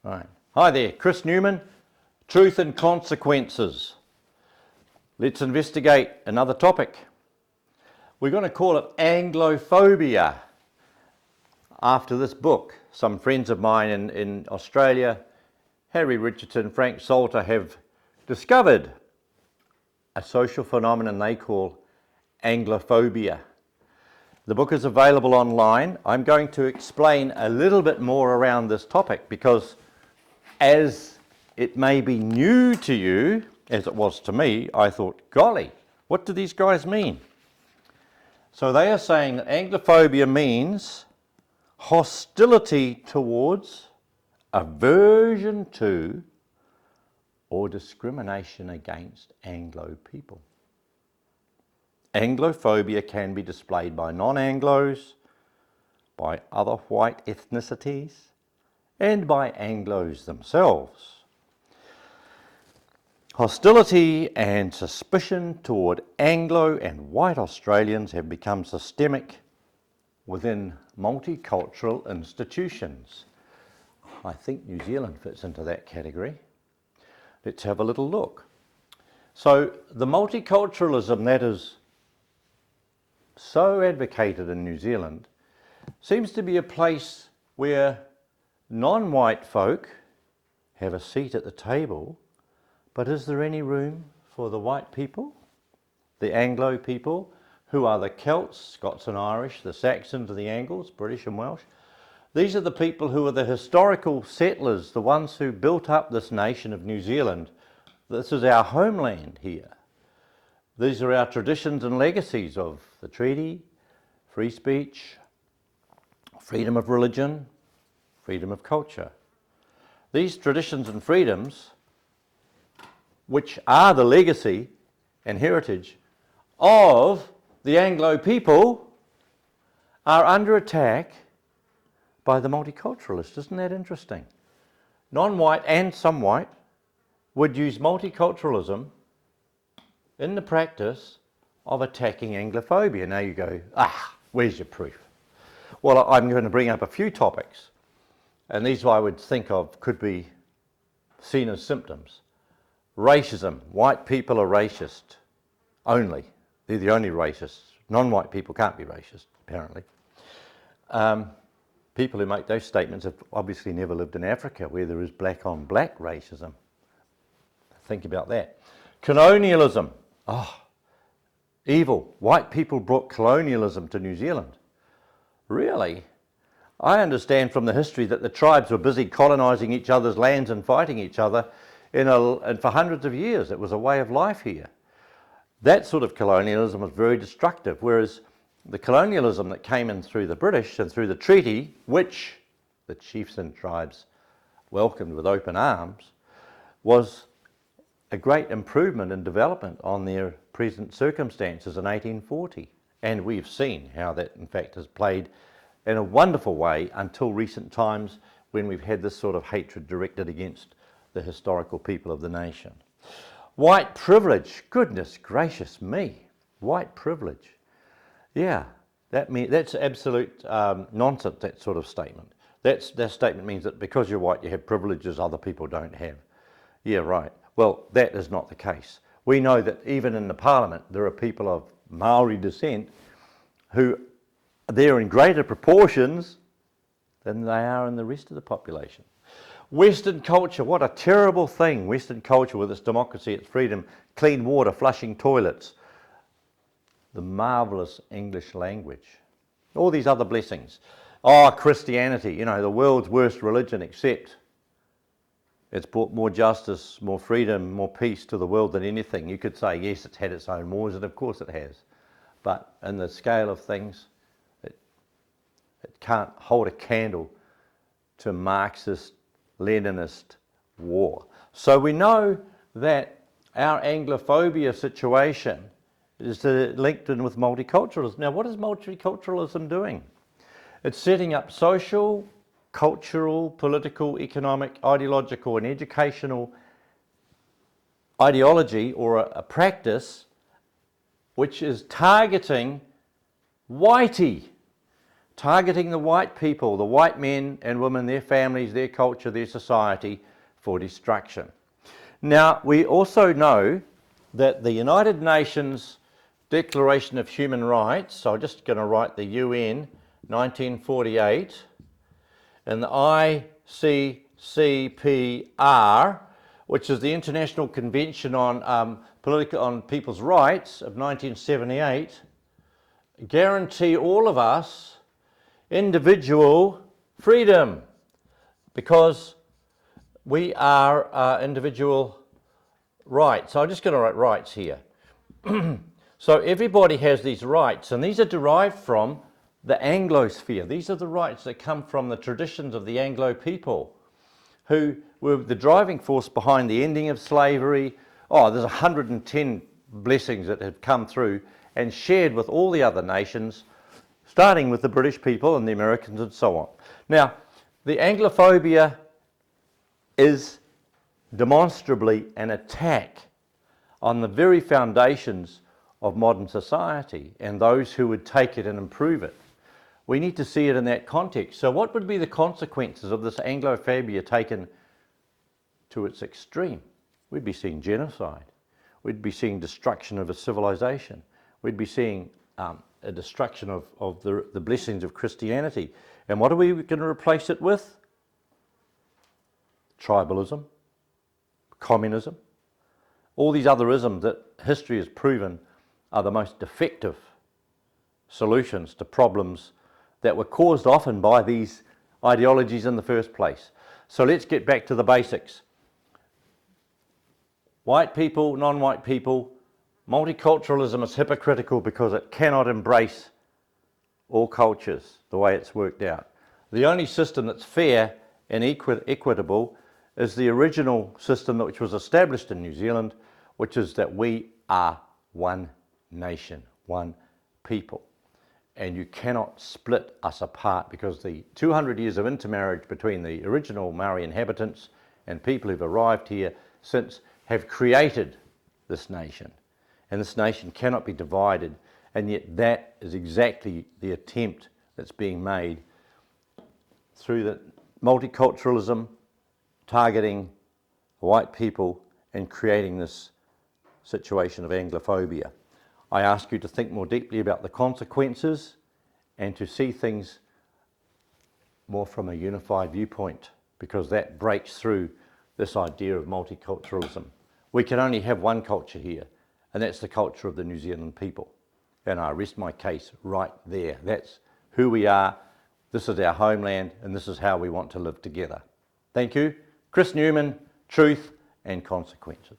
Right. Hi there, Chris Newman, Truth and Consequences. Let's investigate another topic. We're going to call it Anglophobia after this book. Some friends of mine in Australia, Harry Richardson, Frank Salter, have discovered a social phenomenon they call Anglophobia. The book is available online. I'm going to explain a little bit more around this topic because as it may be new to you, as it was to me, I thought, golly, what do these guys mean? So they are saying that Anglophobia means hostility towards, aversion to, or discrimination against Anglo people. Anglophobia can be displayed by non-Anglos, by other white ethnicities, and by Anglos themselves. Hostility and suspicion toward Anglo and white Australians have become systemic within multicultural institutions. I think New Zealand fits into that category. Let's have a little look. So the multiculturalism that is so advocated in New Zealand seems to be a place where non-white folk have a seat at the table, but is there any room for the white people, the Anglo people, who are the Celts, Scots and Irish, the Saxons and the Angles, British and Welsh? These are the people who are the historical settlers, the ones who built up this nation of New Zealand. This is our homeland here. These are our traditions and legacies of the treaty, free speech, freedom of religion, freedom of culture. These traditions and freedoms, which are the legacy and heritage of the Anglo people, are under attack by the multiculturalists. Isn't that interesting? Non-white and some white would use multiculturalism in the practice of attacking Anglophobia. Now you go, where's your proof? Well, I'm going to bring up a few topics, and these I would think of could be seen as symptoms. Racism. White people are racist only. They're the only racists. Non-white people can't be racist, apparently. People who make those statements have obviously never lived in Africa where there is black on black racism. Think about that. Colonialism. Evil. White people brought colonialism to New Zealand. Really? I understand from the history that the tribes were busy colonising each other's lands and fighting each other and for hundreds of years. It was a way of life here. That sort of colonialism was very destructive, whereas the colonialism that came in through the British and through the treaty, which the chiefs and tribes welcomed with open arms, was a great improvement and development on their present circumstances in 1840. And we've seen how that in fact has played in a wonderful way until recent times when we've had this sort of hatred directed against the historical people of the nation. White privilege, goodness gracious me, white privilege. Yeah, that's absolute nonsense, that sort of statement. That statement means that because you're white you have privileges other people don't have. Yeah, right. Well, that is not the case. We know that even in the Parliament there are people of Maori descent who are there in greater proportions than they are in the rest of the population. Western culture, what a terrible thing. Western culture with its democracy, its freedom, clean water, flushing toilets, the marvellous English language, all these other blessings. Christianity, the world's worst religion, except it's brought more justice, more freedom, more peace to the world than anything. You could say, yes, it's had its own wars, and of course it has. But in the scale of things, it can't hold a candle to Marxist, Leninist war. So we know that our Anglophobia situation is linked in with multiculturalism. Now, what is multiculturalism doing? It's setting up social, cultural, political, economic, ideological and educational ideology or a practice which is targeting whitey targeting the white people, the white men and women, their families, their culture, their society for destruction. Now, we also know that the United Nations Declaration of Human Rights, so I'm just going to write the UN 1948, and the ICCPR, which is the International Convention on People's Rights of 1978, guarantee all of us individual freedom, because we are individual rights. So I'm just going to write rights here. So everybody has these rights, and these are derived from the Anglosphere. These are the rights that come from the traditions of the Anglo people, who were the driving force behind the ending of slavery. Oh, there's 110 blessings that have come through and shared with all the other nations, starting with the British people and the Americans and so on. Now, the Anglophobia is demonstrably an attack on the very foundations of modern society and those who would take it and improve it. We need to see it in that context. So what would be the consequences of this Anglophobia taken to its extreme? We'd be seeing genocide. We'd be seeing destruction of a civilization. We'd be seeing a destruction of the blessings of Christianity. And what are we going to replace it with? Tribalism, communism, all these other isms that history has proven are the most defective solutions to problems that were caused often by these ideologies in the first place. So let's get back to the basics. White people, non-white people, multiculturalism is hypocritical because it cannot embrace all cultures the way it's worked out. The only system that's fair and equitable is the original system which was established in New Zealand, which is that we are one nation, one people. And you cannot split us apart, because the 200 years of intermarriage between the original Maori inhabitants and people who've arrived here since have created this nation. And this nation cannot be divided, and yet that is exactly the attempt that's being made through the multiculturalism, targeting white people and creating this situation of Anglophobia. I ask you to think more deeply about the consequences and to see things more from a unified viewpoint, because that breaks through this idea of multiculturalism. We can only have one culture here, and that's the culture of the New Zealand people. And I rest my case right there. That's who we are, this is our homeland, and this is how we want to live together. Thank you. Chris Newman, Truth and Consequences.